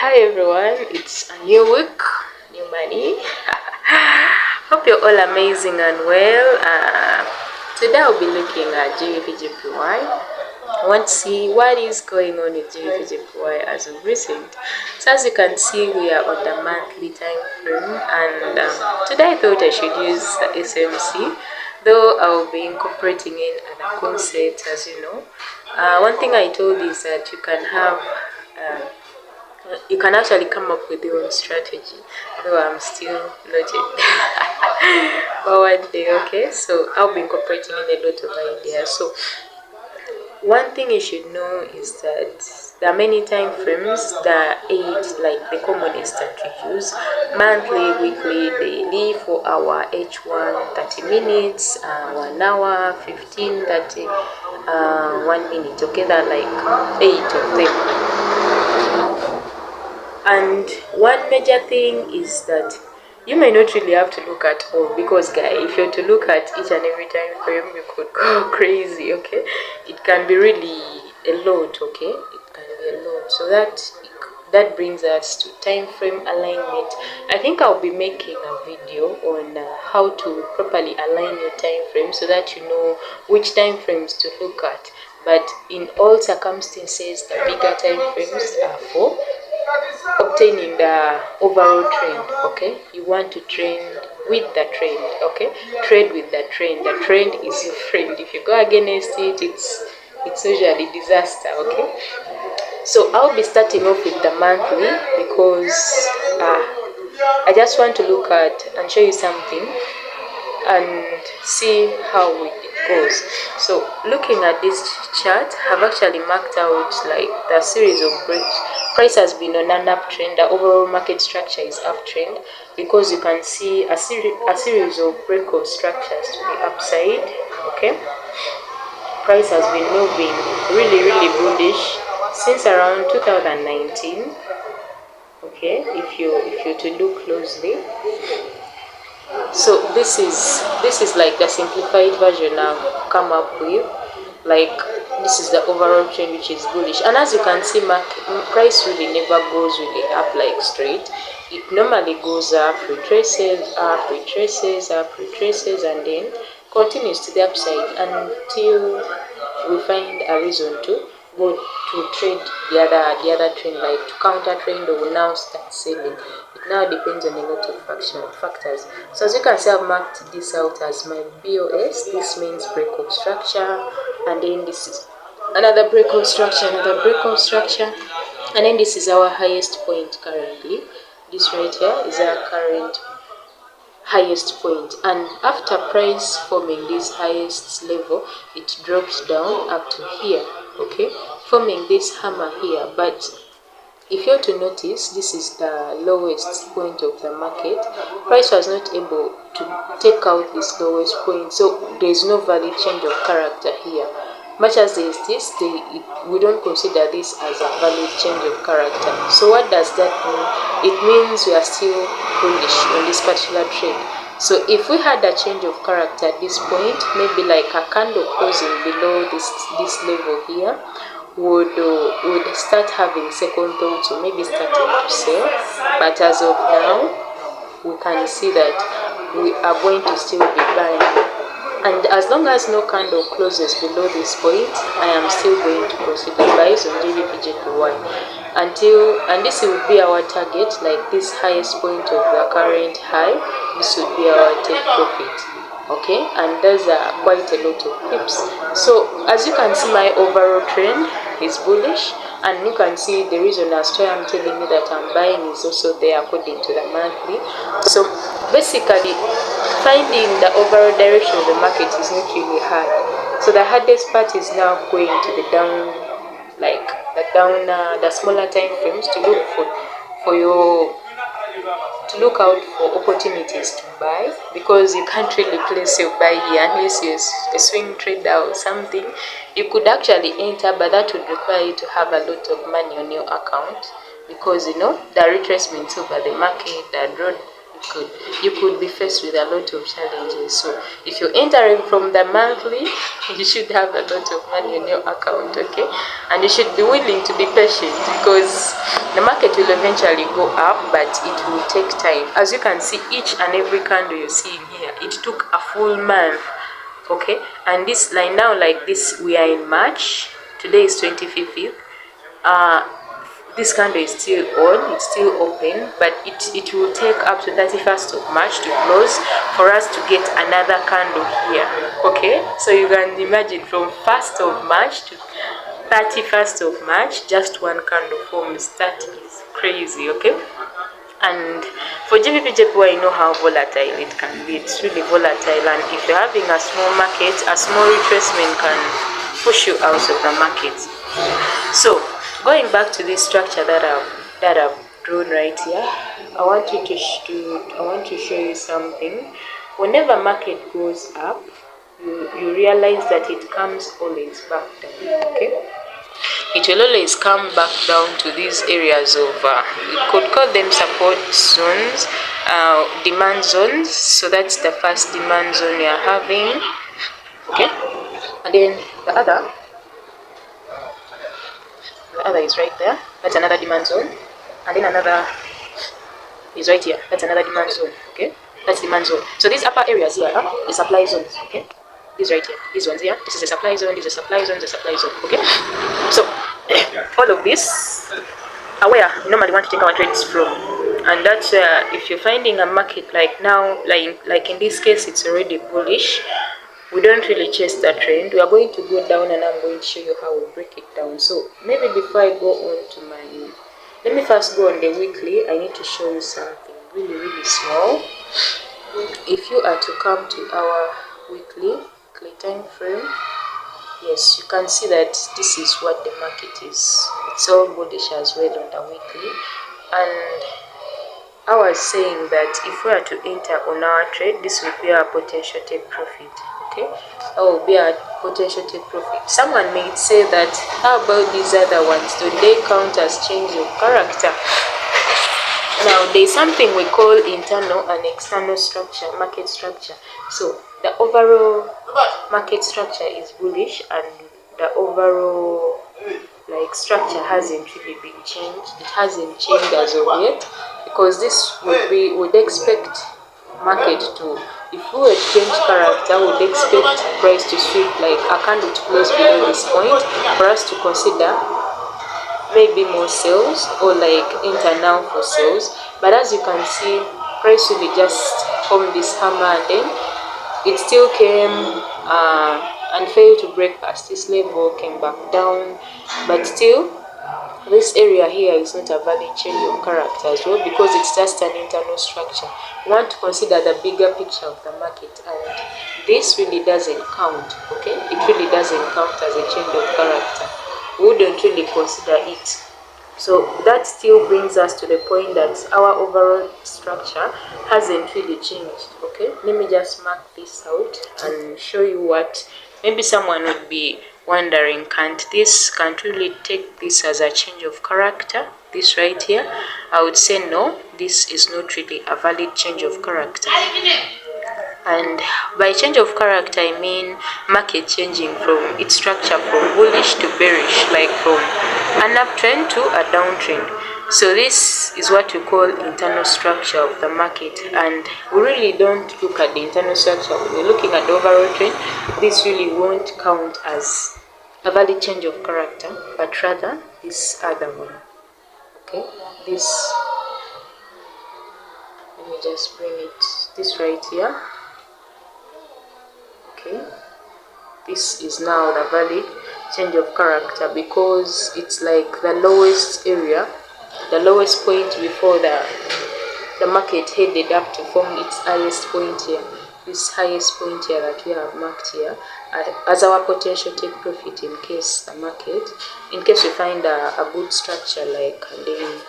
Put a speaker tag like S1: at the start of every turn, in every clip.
S1: Hi everyone, it's a new week, new money. Hope you're all amazing and well. Today I'll be looking at GBPJPY. I want to see what is going on with GBPJPY as of recent. So as you can see, we are on the monthly time frame, and today I thought I should use the SMC, though I'll be incorporating in other concepts, as you know. One thing I told is that you can actually come up with your own strategy, though I'm still not forward there. Okay, so I'll be incorporating in a lot of ideas. So one thing you should know is that there are many time frames that aid, like the commonest that we use: monthly, weekly, daily. For our H1 30 minutes, 1 hour, 15, 30, 1 minute. Okay, that like 8 of them. And one major thing is that you may not really have to look at all, because guys, if you're to look at each and every time frame, you could go crazy. Okay, it can be really a lot. Okay, it can be a lot. So that brings us to time frame alignment. I think I'll be making a video on how to properly align your time frame so that you know which time frames to look at. But in all circumstances, the bigger time frames are for obtaining the overall trend. Okay, you want to trend with the trend. Okay, trade with the trend. The trend is your friend. If you go against it, it's usually disaster. Okay, so I'll be starting off with the monthly, because I just want to look at and show you something and see how it goes. So looking at this chart, I've actually marked out like the series of breaks. Price has been on an uptrend. The overall market structure is uptrend, because you can see a series of breakout structures to the upside. Okay, price has been moving really bullish since around 2019. Okay, if you to look closely. So this is like the simplified version I've come up with. Like, this is the overall trend, which is bullish, and as you can see, price really never goes really up like straight. It normally goes up, retraces, up, retraces, up, retraces, and then continues to the upside until we find a reason to go to trade the other trend, like to counter trend, or will now start selling. It now depends on a lot of factors. So as you can see, I've marked this out as my BOS. This means breakout structure, and then this is another breakout structure, and then this is our highest point currently. This right here is our current highest point, and after price forming this highest level, it drops down up to here. Okay, forming this hammer here. But if you're to notice, this is the lowest point of the market. Price was not able to take out this lowest point, so there's no valid change of character here. Much as there is this, we don't consider this as a valid change of character. So what does that mean? It means we are still bullish on this particular trade. So if we had a change of character at this point, maybe like a candle closing below this level here, would start having second thoughts, or maybe starting to sell. But as of now, we can see that we are going to still be buying. And as long as no candle closes below this point, I am still going to consider buys on GBPJPY and this will be our target, like this highest point of the current high. This would be our take profit. Okay, and those are quite a lot of pips. So as you can see, my overall trend is bullish, and you can see the reason as to why I'm telling you that I'm buying is also there according to the monthly. So basically, finding the overall direction of the market is not really hard. So the hardest part is now going to the down, like the smaller time frames, to look look out for opportunities to buy, because you can't really place your buy here unless you're a swing trader or something. You could actually enter, but that would require you to have a lot of money on your account, because the retracements over the market, the you could be faced with a lot of challenges. So if you're entering from the monthly, you should have a lot of money in your account, okay? And you should be willing to be patient, because the market will eventually go up, but it will take time. As you can see, each and every candle you see in here, it took a full month, okay? And this line now, like this, we are in March. Today is 25th. This candle is still on, it's still open, but it will take up to 31st of March to close for us to get another candle here, okay? So you can imagine, from 1st of March to 31st of March, just one candle forms. That is crazy, okay? And for GBPJPY, you know how volatile it can be. It's really volatile, and if you're having a small market, a small retracement can push you out of the market. So going back to this structure that I've drawn right here, I want to show you something. Whenever market goes up, you realize that it comes always back down, okay? It will always come back down to these areas of, we could call them support zones, demand zones. So that's the first demand zone you're having, okay? And then the other is right there. That's another demand zone. And then another is right here. That's another demand zone, okay? That's demand zone. So these upper areas here are the supply zones, okay? These right here, these ones here. This is a supply zone, this is a supply zone, this is a supply zone, okay? So all of this are where we normally want to take our trades from. And that's if you're finding a market like now, like in this case, it's already bullish. We don't really chase that trend. We are going to go down, and I'm going to show you how we break it down. So maybe before I go on to my, let me first go on the weekly. I need to show you something really small. If you are to come to our weekly time frame, yes, you can see that this is what the market is. It's all bullish as well on the weekly. And I was saying that if we are to enter on our trade, this will be our potential take profit, okay? That will be our potential take profit. Someone may say that, how about these other ones? Do they count as change of character? Now, there's something we call internal and external structure, market structure. So the overall market structure is bullish, and the overall structure hasn't really been changed. It hasn't changed as of yet, because this would expect market to, if we were to change character, would expect price to sweep like a candle to close below this point for us to consider maybe more sales, or like enter now for sales. But as you can see, price really just formed this hammer, and then it still came and failed to break past this level, came back down. But still, this area here is not a valid change of character as well, because it's just an internal structure. We want to consider the bigger picture of the market, and this really doesn't count, okay? It really doesn't count as a change of character. We wouldn't really consider it. So that still brings us to the point that our overall structure hasn't really changed, okay? Let me just mark this out and show you what maybe someone would be wondering, can't really take this as a change of character, this right here? I would say no, this is not really a valid change of character. And by change of character, I mean market changing from its structure from bullish to bearish, like from an uptrend to a downtrend. So this is what we call internal structure of the market, and we really don't look at the internal structure. When we're looking at the overall trend, this really won't count as a valid change of character, but rather this other one, okay? This, let me just bring it, this right here. Okay, this is now the valid change of character, because it's like the lowest area, the lowest point before the market headed up to form its highest point here. This highest point here that we have marked here as our potential take profit in case we find a good structure, like, and then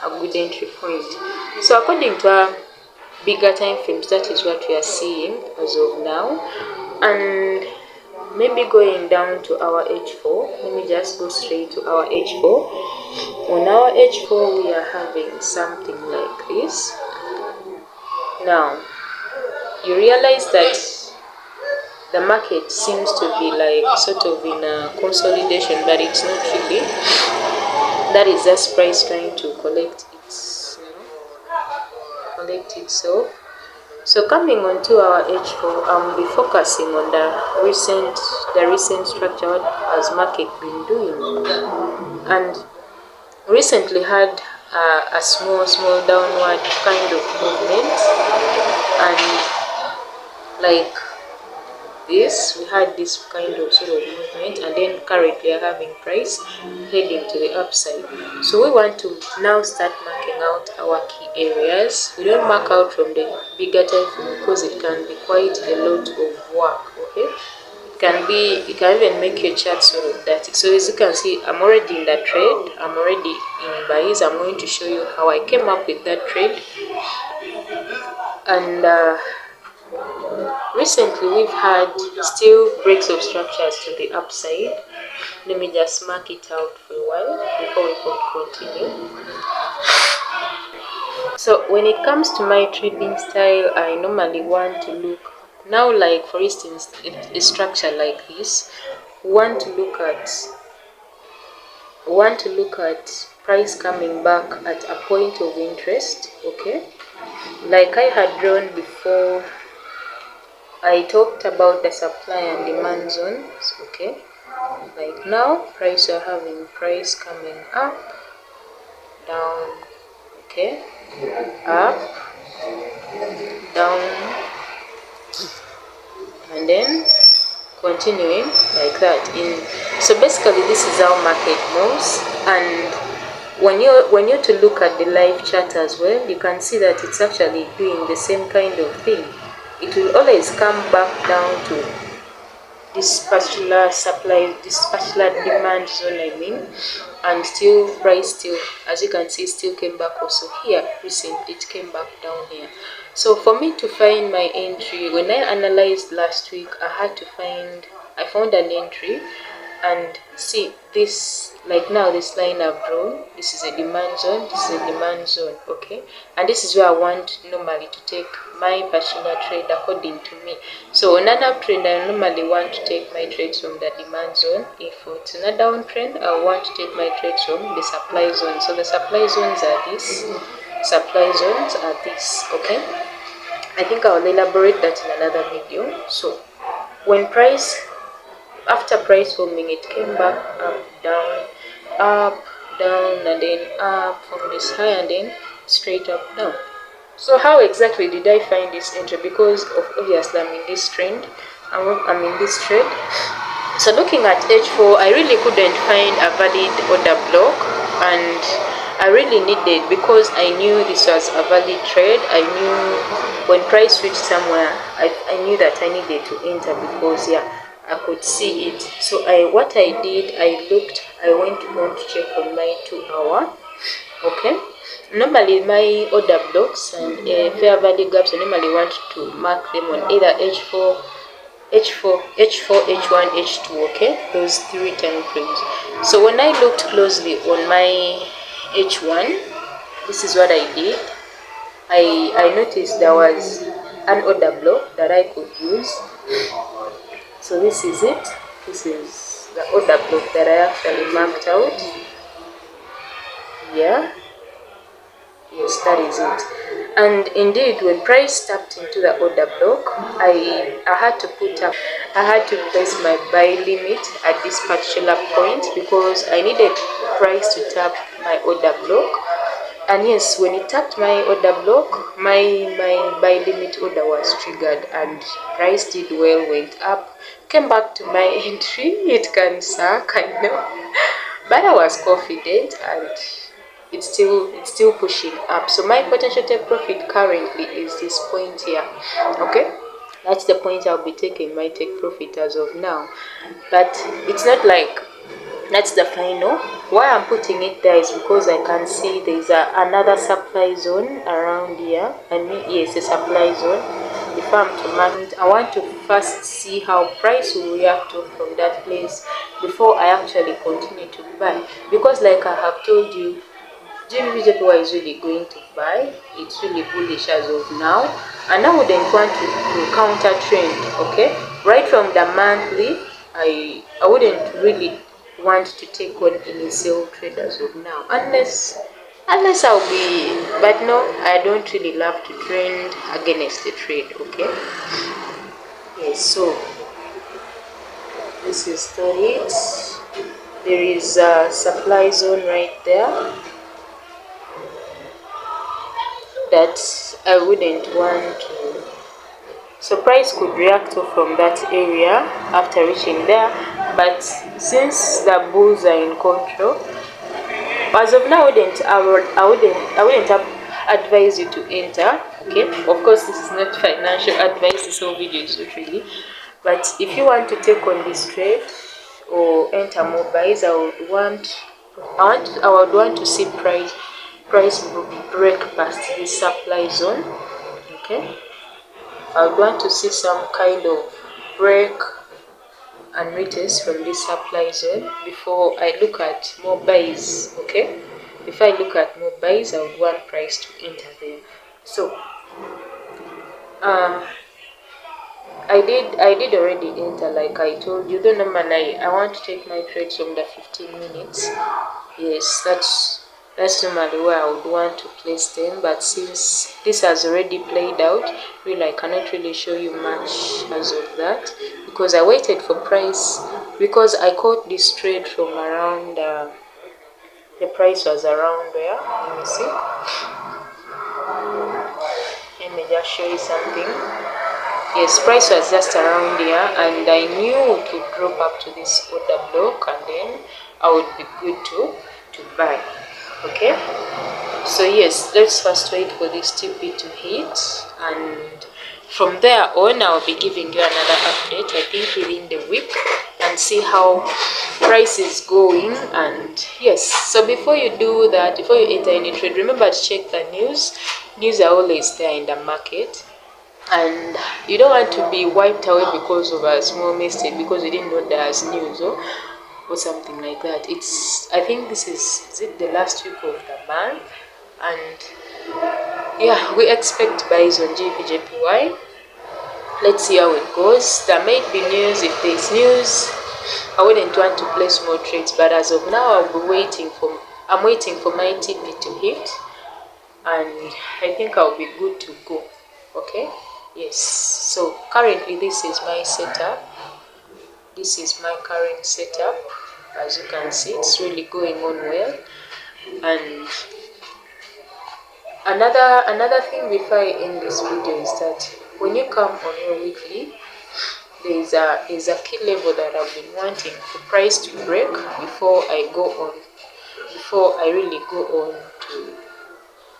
S1: a good entry point. So according to our bigger time frames, that is what we are seeing as of now. And maybe going down to our H4, let me just go straight to our H4. On our H4, we are having something like this. Now you realize that the market seems to be like sort of in a consolidation, but it's not really. That is just price trying to collect its, collect itself. So coming on to our H4, I'll be focusing on the recent structure. What has market been doing? And recently had a small downward kind of movement, and like this, we had this kind of sort of movement, and then currently are having price heading to the upside. So we want to now start marking out our key areas. We don't mark out from the bigger time frame because it can be quite a lot of work. Okay, it can even make your chart sort of dirty. So as you can see, I'm already in that trade. I'm already in buys. I'm going to show you how I came up with that trade. And recently we've had still breaks of structures to the upside. Let me just mark it out for a while before we can continue. So when it comes to my trading style, I normally want to look now, like for instance, a structure like this. We want to look at price coming back at a point of interest. Okay, like I had drawn before, I talked about the supply and demand zones. Okay, like now price are having price coming up, down, okay, up, down, and then continuing like that. So basically this is how market moves. And when you're to look at the live chart as well, you can see that it's actually doing the same kind of thing. It will always come back down to this particular supply, this particular demand zone, I mean, and still price still, as you can see, still came back also here. Recently it came back down here. So for me to find my entry, when I analyzed last week, I found an entry, and see this, like now this line I've drawn, this is a demand zone, this is a demand zone. Okay, and this is where I want normally to take my particular trade according to me. So on an uptrend, I normally want to take my trades from the demand zone. If it's in a downtrend, I want to take my trades from the supply zone. So the supply zones are this, supply zones are this. Okay, I think I'll elaborate that in another video. So when after price forming, it came back up, down, and then up from this high, and then straight up down. So how exactly did I find this entry? Because obviously I'm in this trend, I'm in this trade. So looking at H4, I really couldn't find a valid order block, and I really needed, because I knew this was a valid trade. I knew when price switched somewhere, I knew that I needed to enter, because yeah, I could see it. So what I did, I went on to check on my 2-hour. Okay, normally my order blocks and fair value gaps, I normally want to mark them on either H4, H1, H2, okay, those 3 time frames. So when I looked closely on my H1, this is what I did. I noticed there was an order block that I could use. So this is it. This is the order block that I actually marked out. Yeah. Yes, that is it. And indeed, when price tapped into the order block, I had to place my buy limit at this particular point, because I needed price to tap my order block. And yes, when it tapped my order block, my buy limit order was triggered, and price did well, went up, came back to my entry. It can suck, I know, but I was confident, and it's still pushing up. So my potential take profit currently is this point here. Okay, that's the point I'll be taking my take profit as of now, but it's not like that's the final. Why I'm putting it there is because I can see there's another supply zone around here. I mean, yes, a supply zone. If I'm to mark, I want to first see how price will react to from that place before I actually continue to buy, because like I have told you, GBPJPY is really going to buy. It's really bullish as of now, and I wouldn't want to counter trend. Okay, right from the monthly, I wouldn't really want to take on any sell trade as of now, unless I'll be, but no, I don't really love to trend against the trade. Okay, yes, so this is it. There is a supply zone right there that I wouldn't want to. So price could react to from that area after reaching there, but since the bulls are in control, as of now, I wouldn't advise you to enter. Okay, of course, this is not financial advice. This whole video is not really. But if you want to take on this trade or enter more buys, I would want to see price break past this supply zone. Okay, I would want to see some kind of break and retest from this supply zone before I look at more buys. Okay, if I look at more buys, I would want price to enter there. So I did already enter, like I told you. Don't normally I want to take my trades from the 15 minutes. Yes, that's normally where I would want to place them, but since this has already played out, really I cannot really show you much as of that, because I waited for price, because I caught this trade from around the price was around where, let me see, let me just show you something. Yes, price was just around here, and I knew it would drop up to this order block, and then I would be good to buy. Okay, so yes, let's first wait for this TP to hit, and from there on I'll be giving you another update, I think within the week, and see how price is going. And yes, so before you do that, before you enter any trade, remember to check the news. News are always there in the market, and you don't want to be wiped away because of a small mistake, because you didn't know there's news or something like that. I think this is it, the last week of the month, and yeah, we expect buys on GBPJPY. Let's see how it goes. There might be news. If there's news, I wouldn't want to place more trades, but as of now I'm waiting for my TP to hit, and I think I'll be good to go. Okay, yes, so currently this is my setup. This is my current setup. As you can see, it's really going on well. And another thing before I end this video is that when you come on your weekly, there's a key level that I've been wanting for price to break before I really go on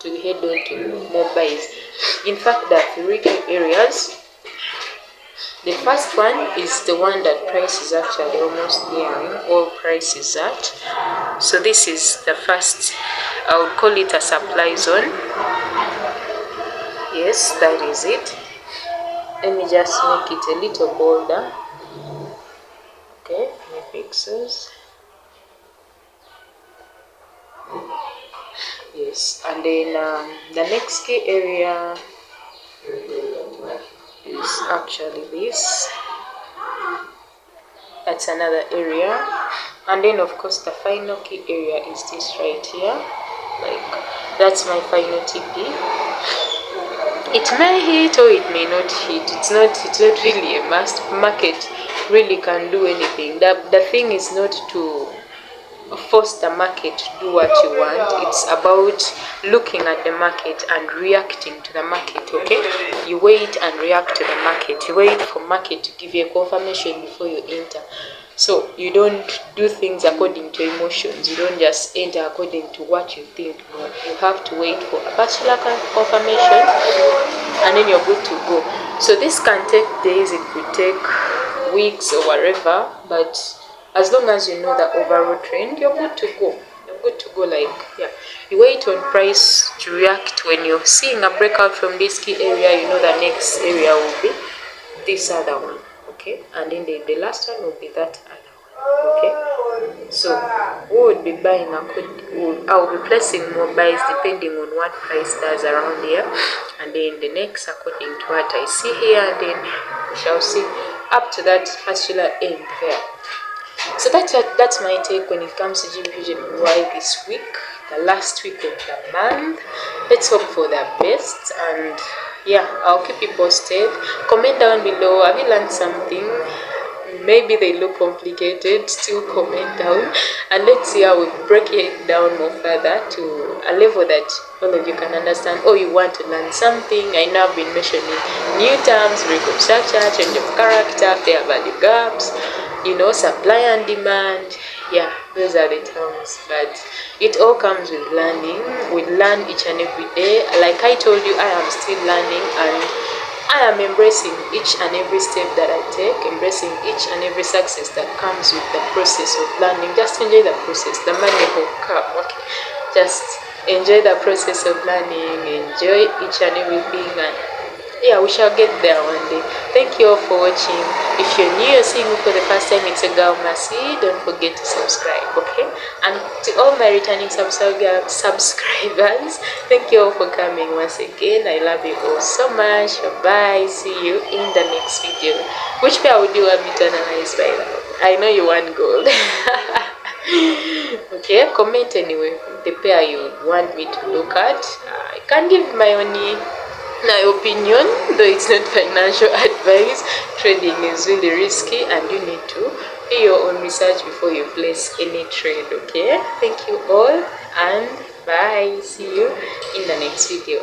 S1: to head on to more buys. In fact, there are 3 key areas. The first one is the one that price is actually almost nearing all price is at. So this is the first, I would call it a supply zone. Yes, that is it. Let me just make it a little bolder. Okay, pixels. Yes, and then the next key area is actually this. That's another area, and then of course the final key area is this right here. Like, that's my final TP. It may hit or it may not hit. It's not really a must. Market really can do anything. The thing is not to force the market to do what you want. It's about looking at the market and reacting to the market. Okay, you wait and react to the market. You wait for market to give you a confirmation before you enter. So you don't do things according to emotions. You don't just enter according to what you think. No, you have to wait for a particular confirmation, and then you're good to go. So this can take days, it could take weeks or whatever, but as long as you know the overall trend, you're good to go. You're good to go. Like, yeah, you wait on price to react. When you're seeing a breakout from this key area, you know the next area will be this other one. Okay, and then the last one will be that other one. Okay, so we would be buying I'll be placing more buys depending on what price does around here, and then the next according to what I see here, and then we shall see up to that particular end there. So that's my take when it comes to GBPJPY this week, the last week of the month. Let's hope for the best, and yeah, I'll keep you posted. Comment down below, have you learned something? Maybe they look complicated, still comment down, and let's see how we break it down more further to a level that all of you can understand. Oh, you want to learn something? I know I've been mentioning new terms, record structure, change of character, fair value gaps, supply and demand. Yeah, those are the terms, but it all comes with learning. We learn each and every day. Like I told you, I am still learning, and I am embracing each and every step that I take, embracing each and every success that comes with the process of learning. Just enjoy the process. The money will come, okay? Just enjoy the process of learning, enjoy each and everything, and yeah, we shall get there one day. Thank you all for watching. If you're new or seeing me for the first time, it's a girl Mercy. Don't forget to subscribe, okay? And to all my returning subscribers, thank you all for coming once again. I love you all so much. Bye. See you in the next video. Which pair would you want me to analyze by now? I know you want gold. Okay, comment anyway the pair you want me to look at. I can give my only my opinion, though it's not financial advice. Trading is really risky, and you need to do your own research before you place any trade. Okay, thank you all, and bye. See you in the next video.